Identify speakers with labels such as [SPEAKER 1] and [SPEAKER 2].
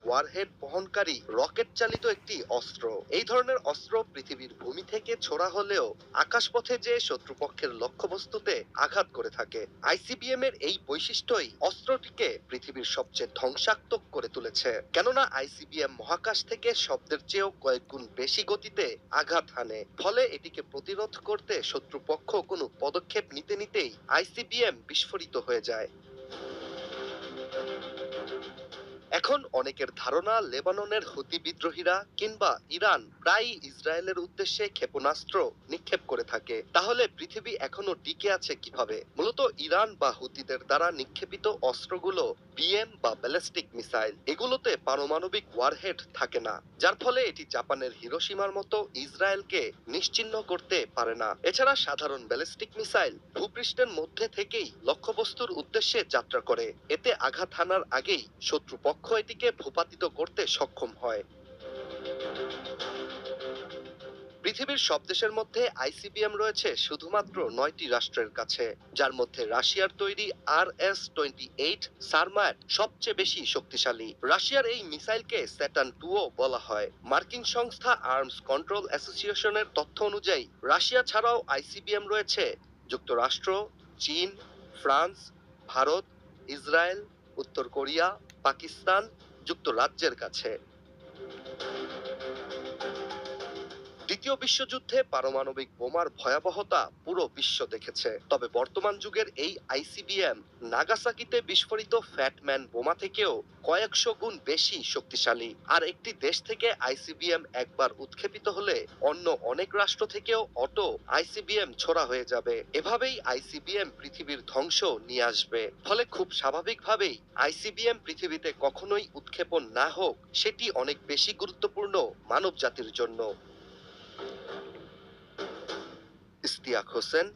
[SPEAKER 1] Warhead বহনকারী rocket চালিত একটি অস্ত্র। এই ধরনের অস্ত্র পৃথিবীর ভূমি থেকে ছোড়া হলেও আকাশপথে যে শত্রুপক্ষের লক্ষ্যবস্তুতে আঘাত করে থাকে। আইসিবিএম এর এই বৈশিষ্ট্যই অস্ত্রটিকে পৃথিবীর সবচেয়ে ধ্বংসাত্মক করে তুলেছে, কেননা আইসিবিএম মহাকাশ থেকে শব্দের চেয়েও কয়েক গুণ বেশি গতিতে আঘাত হানে। ফলে এটিকে প্রতিরোধ করতে শত্রুপক্ষ কোনো পদক্ষেপ নিতে নিতেই আইসিবিএম বিস্ফোরিত হয়ে যায়। এখন অনেকের ধারণা লেবাননের হুতি বিদ্রোহীরা কিংবা ইরান প্রায়ই ইসরায়েলের উদ্দেশ্যে ক্ষেপণাস্ত্র নিক্ষেপ করে থাকে। তাহলে পৃথিবী এখনো টিকে আছে কিভাবে? মূলত ইরান বা হুতিদের দ্বারা নিক্ষেপিত অস্ত্রগুলো বিএম বা ব্যালিস্টিক মিসাইল, এগুলোতে পারমাণবিক ওয়ারহেড থাকে না, যার ফলে এটি জাপানের হিরোশিমার মতো ইসরায়েলকে নিশ্চিহ্ন করতে পারে না। এছাড়া সাধারণ ব্যালিস্টিক মিসাইল ভূপৃষ্ঠের মধ্যে থেকেই লক্ষ্যবস্তুর উদ্দেশ্যে যাত্রা করে। এতে আঘাত হানার আগেই শত্রুপক্ষ এটিকে ভূপাতিত করতে সক্ষম হয়। পৃথিবীর সব দেশের মধ্যে আইসিবিএম রয়েছে শুধুমাত্র 9টি রাষ্ট্রের কাছে, যার মধ্যে রাশিয়ার তৈরি RS-28 সারমাট সবচেয়ে বেশি শক্তিশালী। রাশিয়ার এই মিসাইলকে স্যাটার্ন 2 বলা হয়। মার্কিন সংস্থা আর্মস কন্ট্রোল অ্যাসোসিয়েশনের তথ্য অনুযায়ী রাশিয়া ছাড়াও আইসিবিএম রয়েছে যুক্তরাষ্ট্র, চীন, ফ্রান্স, ভারত, ইসরায়েল, উত্তর কোরিয়া, পাকিস্তান, যুক্তরাজ্যের কাছে। দ্বিতীয় বিশ্বযুদ্ধে পারমাণবিক বোমার ভয়াবহতা পুরো বিশ্ব দেখেছে, তবে বর্তমান যুগের এই আইসিবিএম নাগাসাকিতে বিস্ফোরিত ফ্যাটম্যান বোমা থেকেও কয়েকশো গুণ বেশি শক্তিশালী। আর একটি দেশ থেকে আইসিবিএম একবার উৎক্ষেপিত হলে অন্য অনেক রাষ্ট্র থেকেও অটো আইসিবিএম ছোড়া হয়ে যাবে। এভাবেই আইসিবিএম পৃথিবীর ধ্বংস নিয়ে আসবে। ফলে খুব স্বাভাবিকভাবেই আইসিবিএম পৃথিবীতে কখনোই উৎক্ষেপণ না হোক, সেটি অনেক বেশি গুরুত্বপূর্ণ মানব জাতির জন্য। ইশতিয়াক হোসেন,